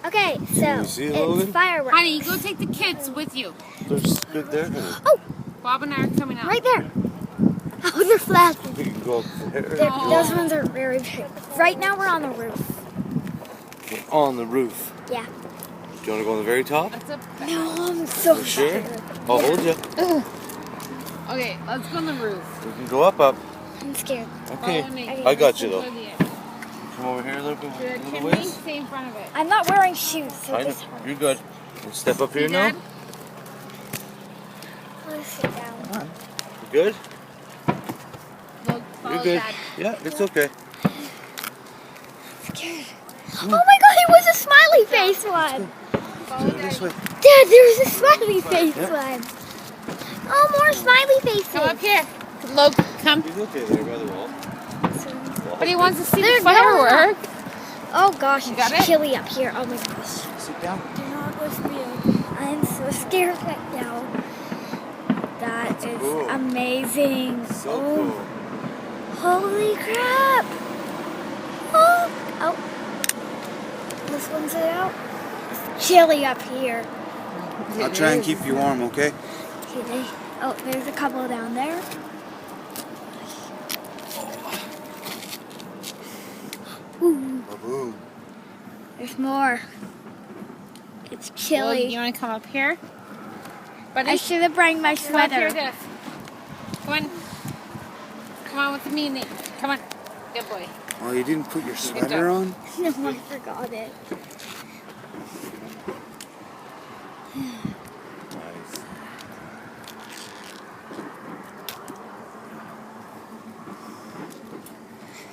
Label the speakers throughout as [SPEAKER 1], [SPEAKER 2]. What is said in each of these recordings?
[SPEAKER 1] Okay,
[SPEAKER 2] Can
[SPEAKER 1] so
[SPEAKER 2] you see it,
[SPEAKER 1] it's
[SPEAKER 2] Logan?
[SPEAKER 1] fireworks.
[SPEAKER 3] Honey, you go take the kids with you.
[SPEAKER 2] There's good there, honey.
[SPEAKER 1] Oh,
[SPEAKER 3] Bob and I are coming out.
[SPEAKER 1] right there. Oh, they're flashing.
[SPEAKER 2] We can go up there.
[SPEAKER 1] Those ones are very big. Right now we're on the roof.
[SPEAKER 2] We're on the roof.
[SPEAKER 1] Yeah.
[SPEAKER 2] Do you want to go on the very top?
[SPEAKER 3] That's a
[SPEAKER 1] No, I'm so
[SPEAKER 2] You sure?
[SPEAKER 1] scared.
[SPEAKER 2] I'll hold you.
[SPEAKER 3] Okay, let's go on the roof.
[SPEAKER 2] We can go up.
[SPEAKER 1] I'm scared.
[SPEAKER 2] Okay.
[SPEAKER 3] Follow me.
[SPEAKER 2] I got you,
[SPEAKER 3] Let's
[SPEAKER 2] though.
[SPEAKER 3] go to the edge.
[SPEAKER 2] Come over here a little bit.
[SPEAKER 3] Here,
[SPEAKER 2] A little
[SPEAKER 3] Kimmy,
[SPEAKER 2] ways.
[SPEAKER 3] stay in front of it.
[SPEAKER 1] I'm not wearing shoes, so
[SPEAKER 2] I know.
[SPEAKER 1] this hurts.
[SPEAKER 2] You're good. Let's step up here
[SPEAKER 3] You
[SPEAKER 2] now.
[SPEAKER 3] good?
[SPEAKER 1] Let's sit down.
[SPEAKER 2] You good?
[SPEAKER 3] Look, follow
[SPEAKER 2] You're good.
[SPEAKER 3] Dad.
[SPEAKER 2] Yeah, it's okay.
[SPEAKER 1] Scared. Oh my god, it was a smiley face one.
[SPEAKER 3] Follow
[SPEAKER 2] This
[SPEAKER 3] Dad.
[SPEAKER 2] way.
[SPEAKER 1] Dad, there was a smiley face
[SPEAKER 2] Yep.
[SPEAKER 1] one. Oh, more smiley faces.
[SPEAKER 3] Come up here. Look, come.
[SPEAKER 2] He's okay there by the wall.
[SPEAKER 3] But he wants to see
[SPEAKER 1] They're
[SPEAKER 3] the fireworks.
[SPEAKER 1] Oh gosh,
[SPEAKER 3] You
[SPEAKER 1] it's
[SPEAKER 3] got it?
[SPEAKER 1] chilly up here. Oh my gosh.
[SPEAKER 2] Sit down.
[SPEAKER 1] Do not lift me up. I'm so scared right now. That is
[SPEAKER 2] cool.
[SPEAKER 1] amazing.
[SPEAKER 2] So
[SPEAKER 1] oh,
[SPEAKER 2] cool.
[SPEAKER 1] holy crap. Oh. This one's it out. It's chilly up here.
[SPEAKER 4] I'll try and keep you warm, okay?
[SPEAKER 1] Okay. Oh, there's a couple down there. Ooh,
[SPEAKER 2] Baboon.
[SPEAKER 1] there's more. It's
[SPEAKER 3] Well,
[SPEAKER 1] chilly.
[SPEAKER 3] you want to come up here? Buddy,
[SPEAKER 1] I should have brought my
[SPEAKER 3] come up here,
[SPEAKER 1] sweater.
[SPEAKER 3] Diff. Come on. Come on with me, Nate. Come on. Good boy.
[SPEAKER 4] Oh, you didn't put your
[SPEAKER 3] job.
[SPEAKER 4] sweater on?
[SPEAKER 1] No, I forgot it.
[SPEAKER 2] Nice.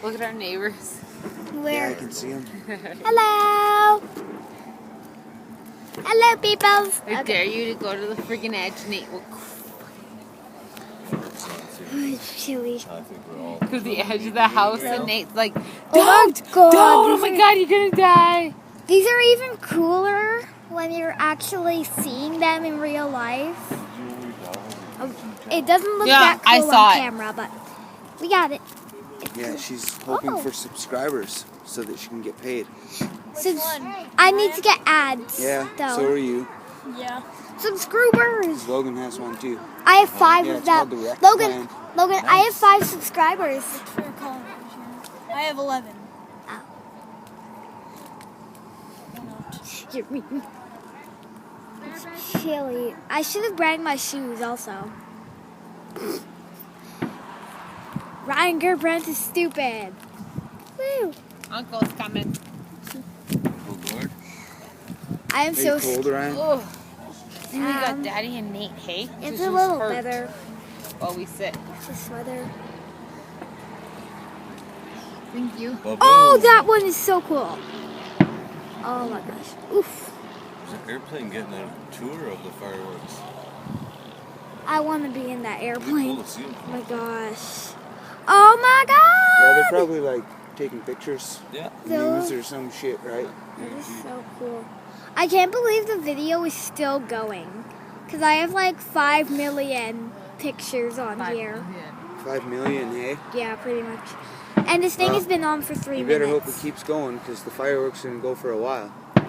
[SPEAKER 3] Look at our neighbors.
[SPEAKER 4] Yeah, I
[SPEAKER 1] Where?
[SPEAKER 4] can see them.
[SPEAKER 1] Hello. Hello, peoples.
[SPEAKER 3] I dare you to go to the freaking edge, Nate. Will
[SPEAKER 1] It's chilly.
[SPEAKER 2] I think we're all.
[SPEAKER 3] to the edge of the house, and Nate's like,
[SPEAKER 1] Oh my god.
[SPEAKER 3] don't! Oh
[SPEAKER 1] these
[SPEAKER 3] my
[SPEAKER 1] are-
[SPEAKER 3] god, you're gonna die!
[SPEAKER 1] These are even cooler when you're actually seeing them in real life. It doesn't look
[SPEAKER 3] Yeah,
[SPEAKER 1] that
[SPEAKER 3] I
[SPEAKER 1] cool
[SPEAKER 3] saw
[SPEAKER 1] on
[SPEAKER 3] it.
[SPEAKER 1] camera, but we got it.
[SPEAKER 4] Yeah, she's hoping
[SPEAKER 1] Oh.
[SPEAKER 4] for subscribers so that she can get paid.
[SPEAKER 1] I need to get ads.
[SPEAKER 4] Yeah,
[SPEAKER 1] though.
[SPEAKER 4] so are you.
[SPEAKER 1] Yeah. Subscribers.
[SPEAKER 4] Logan has one too.
[SPEAKER 1] I have 5
[SPEAKER 4] Yeah,
[SPEAKER 1] of
[SPEAKER 4] it's called
[SPEAKER 1] them.
[SPEAKER 4] the Rec
[SPEAKER 1] Logan,
[SPEAKER 4] Plan.
[SPEAKER 1] I have 5 subscribers.
[SPEAKER 5] I have 11.
[SPEAKER 1] You're mean. It's chilly. I should have brought my shoes also. Ryan Gerbrand is stupid. Woo!
[SPEAKER 3] Uncle's coming.
[SPEAKER 2] Oh, Lord.
[SPEAKER 1] I am
[SPEAKER 4] Are
[SPEAKER 1] so
[SPEAKER 4] you cold, Ryan?
[SPEAKER 3] Oh. And we got
[SPEAKER 1] Um,
[SPEAKER 3] Daddy and Nate, hey?
[SPEAKER 1] It's
[SPEAKER 3] Just
[SPEAKER 1] a little
[SPEAKER 3] hurt
[SPEAKER 1] better.
[SPEAKER 3] While we sit.
[SPEAKER 1] It's a sweater.
[SPEAKER 3] Thank you.
[SPEAKER 2] Baboon.
[SPEAKER 1] Oh, that one is so cool. Oh my gosh. Oof.
[SPEAKER 2] There's an airplane getting a tour of the fireworks.
[SPEAKER 1] I want to be in that
[SPEAKER 2] It'd be
[SPEAKER 1] airplane.
[SPEAKER 2] cool to see them.
[SPEAKER 1] Oh my gosh. Oh my
[SPEAKER 4] Well, they're
[SPEAKER 1] god!
[SPEAKER 4] probably like taking pictures,
[SPEAKER 2] Yeah.
[SPEAKER 4] news or some shit, right?
[SPEAKER 1] That is so cool. I can't believe the video is still going. Because I have like 5 million pictures on here.
[SPEAKER 4] 5 million, hey?
[SPEAKER 1] Yeah, pretty much. And this thing
[SPEAKER 4] Well,
[SPEAKER 1] has been on for 3
[SPEAKER 4] You
[SPEAKER 1] minutes.
[SPEAKER 4] better hope it keeps going because the fireworks are going to go for a while.
[SPEAKER 1] Oh,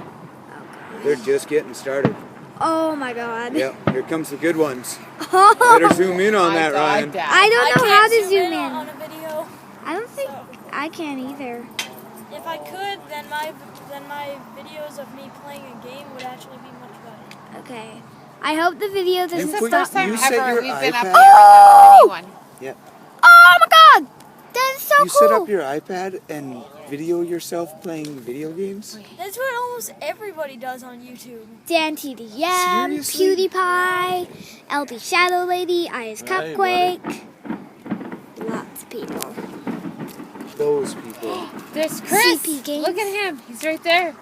[SPEAKER 4] They're just getting started.
[SPEAKER 1] oh my god.
[SPEAKER 4] Yep, here comes the good ones.
[SPEAKER 1] I
[SPEAKER 4] Better zoom in on that, Ryan.
[SPEAKER 1] don't know how to zoom
[SPEAKER 5] on
[SPEAKER 1] in.
[SPEAKER 5] a video.
[SPEAKER 1] I don't think I can either.
[SPEAKER 5] If I could, then my videos of me playing a game would actually be much better.
[SPEAKER 1] Okay. I hope the video
[SPEAKER 4] You
[SPEAKER 1] doesn't
[SPEAKER 3] This is
[SPEAKER 4] put-
[SPEAKER 3] the
[SPEAKER 1] stop.
[SPEAKER 3] first time
[SPEAKER 4] you set
[SPEAKER 3] ever
[SPEAKER 4] your
[SPEAKER 3] we've been up
[SPEAKER 4] iPad-
[SPEAKER 3] here
[SPEAKER 1] Oh!
[SPEAKER 3] with anyone.
[SPEAKER 4] Yep.
[SPEAKER 1] Oh my god! That is so
[SPEAKER 4] You
[SPEAKER 1] cool.
[SPEAKER 4] set up your iPad and video yourself playing video games?
[SPEAKER 5] That's what almost everybody does on YouTube.
[SPEAKER 1] Dan TDM,
[SPEAKER 4] Seriously?
[SPEAKER 1] PewDiePie, LB Shadow Lady, IS
[SPEAKER 2] Hey,
[SPEAKER 1] Cupquake. Lots of people.
[SPEAKER 4] Those people.
[SPEAKER 3] There's Chris.
[SPEAKER 1] CP Games.
[SPEAKER 3] Look at him. He's right there.